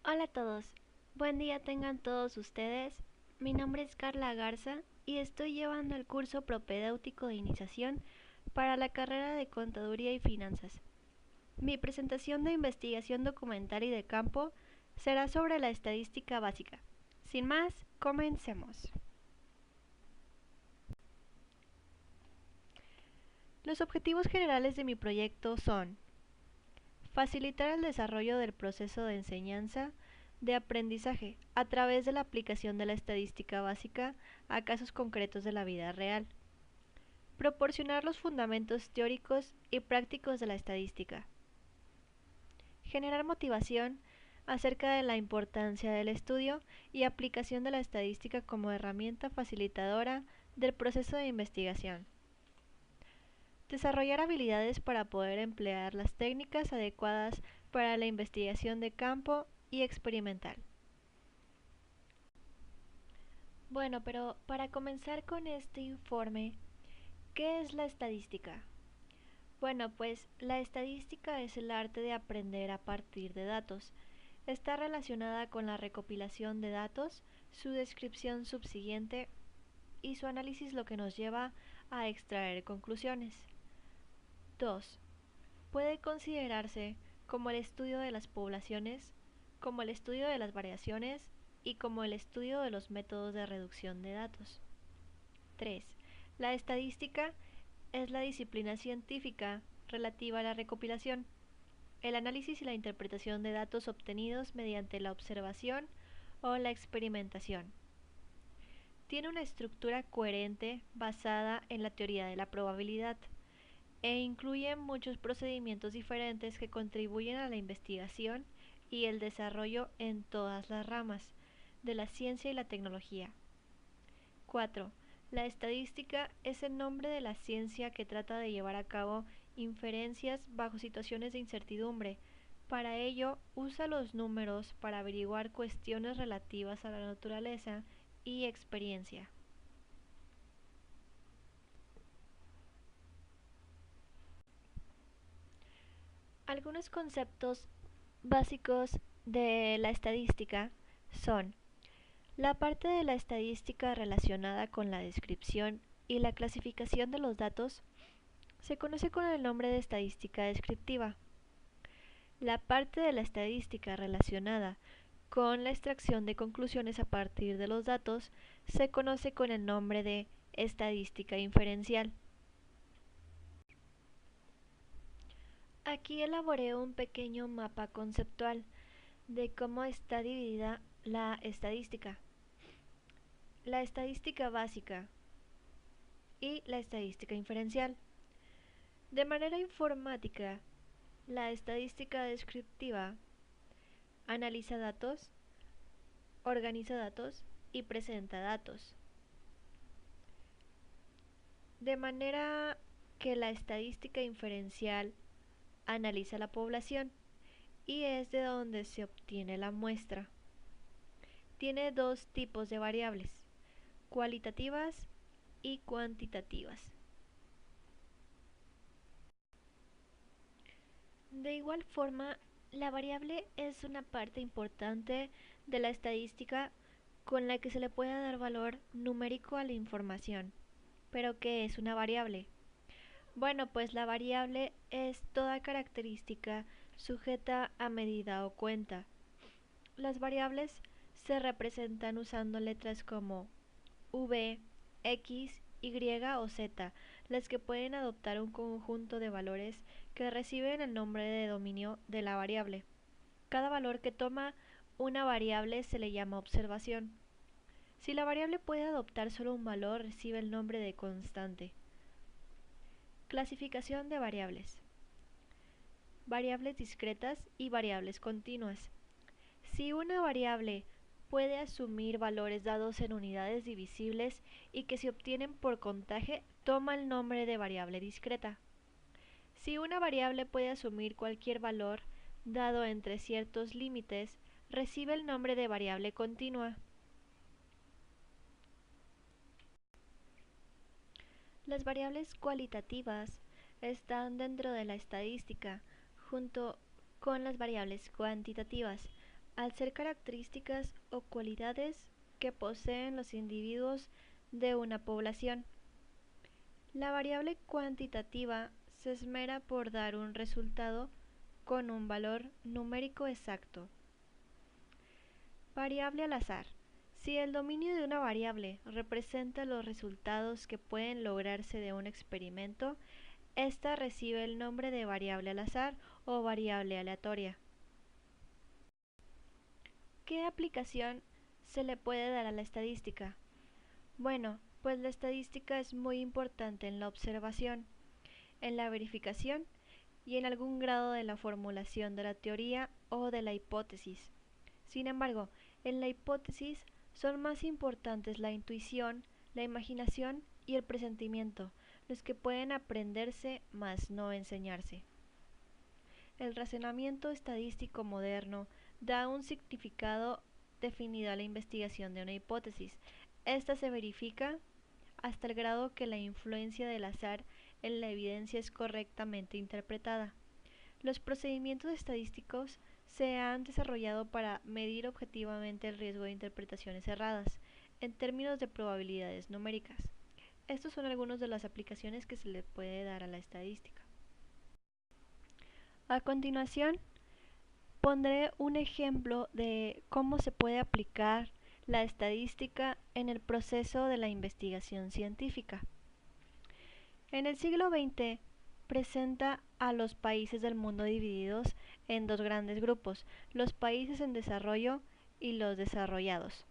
Hola a todos, buen día tengan todos ustedes. Mi nombre es Carla Garza y estoy llevando el curso propedéutico de iniciación para la carrera de Contaduría y Finanzas. Mi presentación de investigación documental y de campo será sobre la estadística básica. Sin más, comencemos. Los objetivos generales de mi proyecto son facilitar el desarrollo del proceso de enseñanza de aprendizaje a través de la aplicación de la estadística básica a casos concretos de la vida real. Proporcionar los fundamentos teóricos y prácticos de la estadística. Generar motivación acerca de la importancia del estudio y aplicación de la estadística como herramienta facilitadora del proceso de investigación. Desarrollar habilidades para poder emplear las técnicas adecuadas para la investigación de campo y experimental. Bueno, pero para comenzar con este informe, ¿qué es la estadística? Bueno, pues la estadística es el arte de aprender a partir de datos. Está relacionada con la recopilación de datos, su descripción subsiguiente y su análisis, lo que nos lleva a extraer conclusiones. 2. Puede considerarse como el estudio de las poblaciones, como el estudio de las variaciones y como el estudio de los métodos de reducción de datos. 3. La estadística es la disciplina científica relativa a la recopilación, el análisis y la interpretación de datos obtenidos mediante la observación o la experimentación. Tiene una estructura coherente basada en la teoría de la probabilidad e incluye muchos procedimientos diferentes que contribuyen a la investigación y el desarrollo en todas las ramas de la ciencia y la tecnología. 4. La estadística es el nombre de la ciencia que trata de llevar a cabo inferencias bajo situaciones de incertidumbre. Para ello, usa los números para averiguar cuestiones relativas a la naturaleza y experiencia. Algunos conceptos básicos de la estadística son la parte de la estadística relacionada con la descripción y la clasificación de los datos se conoce con el nombre de estadística descriptiva. La parte de la estadística relacionada con la extracción de conclusiones a partir de los datos se conoce con el nombre de estadística inferencial. Aquí elaboré un pequeño mapa conceptual de cómo está dividida la estadística básica y la estadística inferencial. De manera informática, la estadística descriptiva analiza datos, organiza datos y presenta datos. De manera que la estadística inferencial analiza la población y es de donde se obtiene la muestra. Tiene dos tipos de variables, cualitativas y cuantitativas. De igual forma, la variable es una parte importante de la estadística con la que se le puede dar valor numérico a la información. ¿Pero qué es una variable? Bueno, pues la variable es toda característica sujeta a medida o cuenta. Las variables se representan usando letras como v, x, y o z, las que pueden adoptar un conjunto de valores que reciben el nombre de dominio de la variable. Cada valor que toma una variable se le llama observación. Si la variable puede adoptar solo un valor, recibe el nombre de constante. Clasificación de variables. Variables discretas y variables continuas. Si una variable puede asumir valores dados en unidades divisibles y que se obtienen por contaje, toma el nombre de variable discreta. Si una variable puede asumir cualquier valor dado entre ciertos límites, recibe el nombre de variable continua. Las variables cualitativas están dentro de la estadística, junto con las variables cuantitativas, al ser características o cualidades que poseen los individuos de una población. La variable cuantitativa se esmera por dar un resultado con un valor numérico exacto. Variable al azar. Si el dominio de una variable representa los resultados que pueden lograrse de un experimento, ésta recibe el nombre de variable al azar o variable aleatoria. ¿Qué aplicación se le puede dar a la estadística? Bueno, pues la estadística es muy importante en la observación, en la verificación y en algún grado de la formulación de la teoría o de la hipótesis. Sin embargo, en la hipótesis son más importantes la intuición, la imaginación y el presentimiento, los que pueden aprenderse mas no enseñarse. El razonamiento estadístico moderno da un significado definido a la investigación de una hipótesis. Esta se verifica hasta el grado que la influencia del azar en la evidencia es correctamente interpretada. Los procedimientos estadísticos se han desarrollado para medir objetivamente el riesgo de interpretaciones erradas, en términos de probabilidades numéricas. Estos son algunas de las aplicaciones que se le puede dar a la estadística. A continuación, pondré un ejemplo de cómo se puede aplicar la estadística en el proceso de la investigación científica. En el siglo XX presenta a los países del mundo divididos en dos grandes grupos, los países en desarrollo y los desarrollados.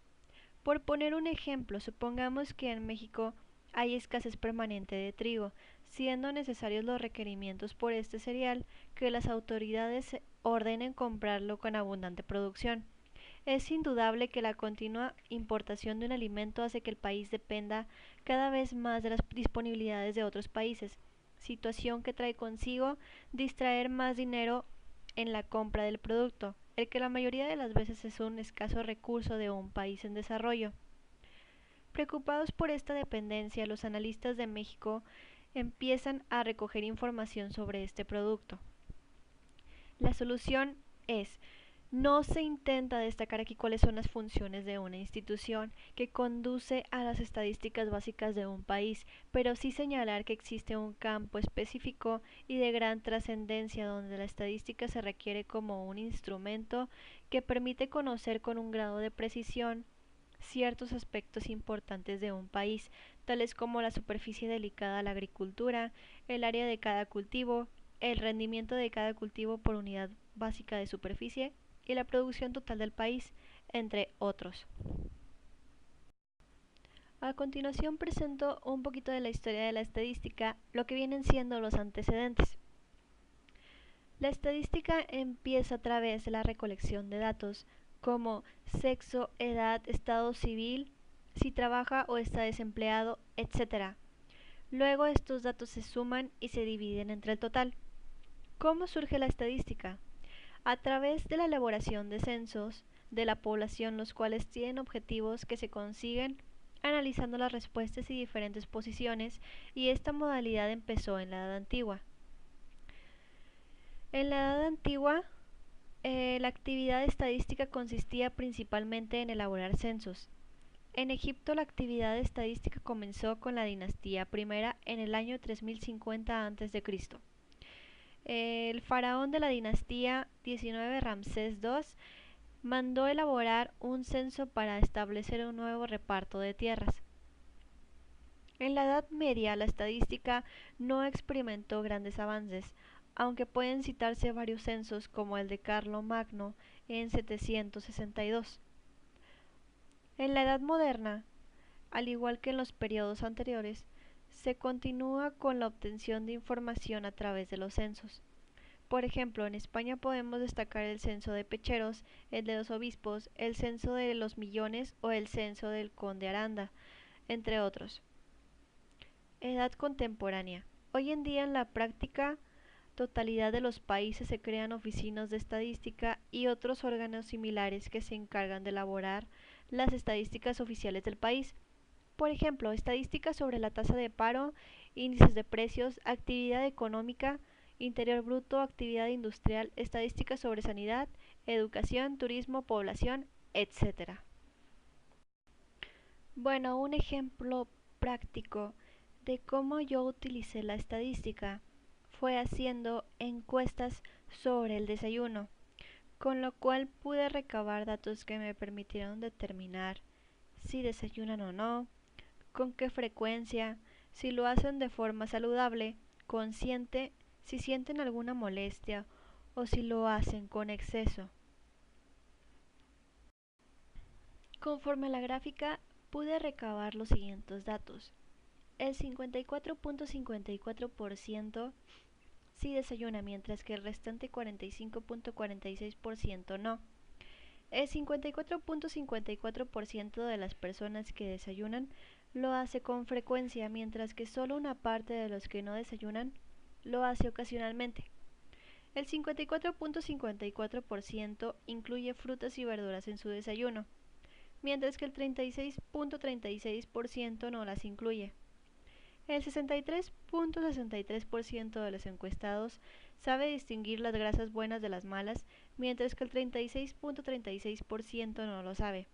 Por poner un ejemplo, supongamos que en México hay escasez permanente de trigo, siendo necesarios los requerimientos por este cereal que las autoridades ordenen comprarlo con abundante producción. Es indudable que la continua importación de un alimento hace que el país dependa cada vez más de las disponibilidades de otros países, situación que trae consigo distraer más dinero en la compra del producto, el que la mayoría de las veces es un escaso recurso de un país en desarrollo. Preocupados por esta dependencia, los analistas de México empiezan a recoger información sobre este producto. La solución es: no se intenta destacar aquí cuáles son las funciones de una institución que conduce a las estadísticas básicas de un país, pero sí señalar que existe un campo específico y de gran trascendencia donde la estadística se requiere como un instrumento que permite conocer con un grado de precisión ciertos aspectos importantes de un país, tales como la superficie dedicada a la agricultura, el área de cada cultivo, el rendimiento de cada cultivo por unidad básica de superficie y la producción total del país, entre otros. A continuación presento un poquito de la historia de la estadística, lo que vienen siendo los antecedentes. La estadística empieza a través de la recolección de datos como sexo, edad, estado civil, si trabaja o está desempleado, etc. Luego estos datos se suman y se dividen entre el total. ¿Cómo surge la estadística? A través de la elaboración de censos de la población, los cuales tienen objetivos que se consiguen analizando las respuestas y diferentes posiciones, y esta modalidad empezó en la Edad Antigua. En la Edad Antigua, la actividad estadística consistía principalmente en elaborar censos. En Egipto, la actividad estadística comenzó con la dinastía I en el año 3050 a.C. El faraón de la dinastía 19, Ramsés II, mandó elaborar un censo para establecer un nuevo reparto de tierras. En la Edad Media, la estadística no experimentó grandes avances, aunque pueden citarse varios censos como el de Carlomagno en 762. En la Edad Moderna, al igual que en los periodos anteriores, se continúa con la obtención de información a través de los censos. Por ejemplo, en España podemos destacar el censo de Pecheros, el de los obispos, el censo de los millones o el censo del conde Aranda, entre otros. Edad contemporánea. Hoy en día en la práctica totalidad de los países se crean oficinas de estadística y otros órganos similares que se encargan de elaborar las estadísticas oficiales del país. Por ejemplo, estadísticas sobre la tasa de paro, índices de precios, actividad económica interior bruto, actividad industrial, estadísticas sobre sanidad, educación, turismo, población, etc. Bueno, un ejemplo práctico de cómo yo utilicé la estadística fue haciendo encuestas sobre el desayuno, con lo cual pude recabar datos que me permitieron determinar si desayunan o no, con qué frecuencia, si lo hacen de forma saludable, consciente, si sienten alguna molestia o si lo hacen con exceso. Conforme a la gráfica, pude recabar los siguientes datos. El 54.54% sí desayuna, mientras que el restante 45.46% no. El 54.54% de las personas que desayunan lo hace con frecuencia, mientras que solo una parte de los que no desayunan lo hace ocasionalmente. El 54.54% incluye frutas y verduras en su desayuno, mientras que el 36.36% no las incluye. El 63.63% de los encuestados sabe distinguir las grasas buenas de las malas, mientras que el 36.36% no lo sabe.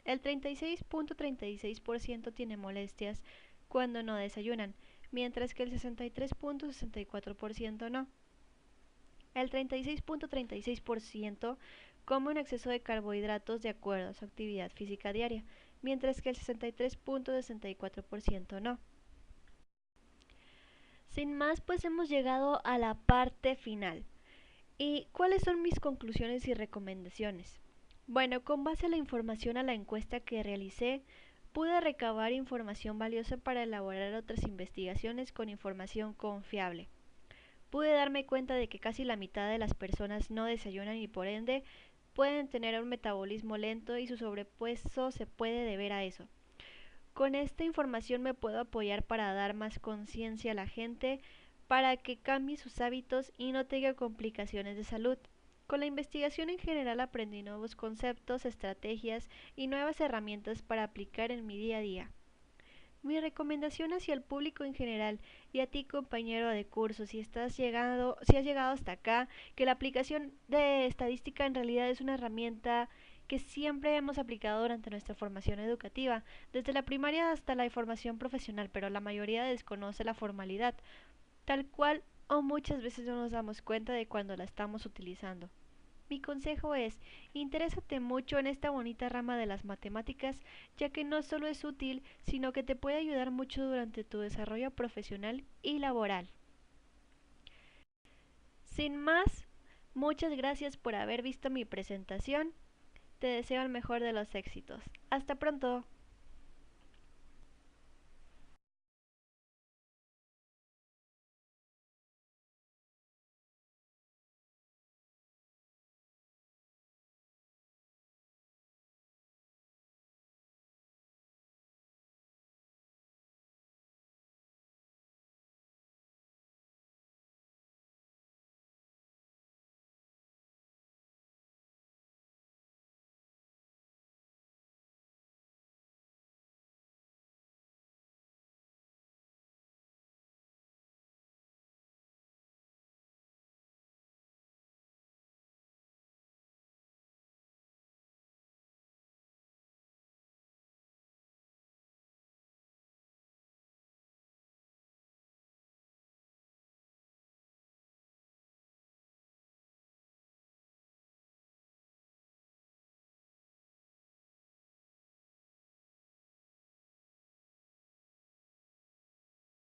El 36.36% tiene molestias cuando no desayunan, mientras que el 63.64% no. El 36.36% come un exceso de carbohidratos de acuerdo a su actividad física diaria, mientras que el 63.64% no. Sin más, pues hemos llegado a la parte final. ¿Y cuáles son mis conclusiones y recomendaciones? Bueno, con base a la información a la encuesta que realicé, pude recabar información valiosa para elaborar otras investigaciones con información confiable. Pude darme cuenta de que casi la mitad de las personas no desayunan y por ende pueden tener un metabolismo lento y su sobrepeso se puede deber a eso. Con esta información me puedo apoyar para dar más conciencia a la gente para que cambie sus hábitos y no tenga complicaciones de salud. Con la investigación en general aprendí nuevos conceptos, estrategias y nuevas herramientas para aplicar en mi día a día. Mi recomendación hacia el público en general y a ti, compañero de curso, si has llegado hasta acá, que la aplicación de estadística en realidad es una herramienta que siempre hemos aplicado durante nuestra formación educativa, desde la primaria hasta la formación profesional, pero la mayoría desconoce la formalidad, tal cual o muchas veces no nos damos cuenta de cuando la estamos utilizando. Mi consejo es, interésate mucho en esta bonita rama de las matemáticas, ya que no solo es útil, sino que te puede ayudar mucho durante tu desarrollo profesional y laboral. Sin más, muchas gracias por haber visto mi presentación. Te deseo el mejor de los éxitos. Hasta pronto.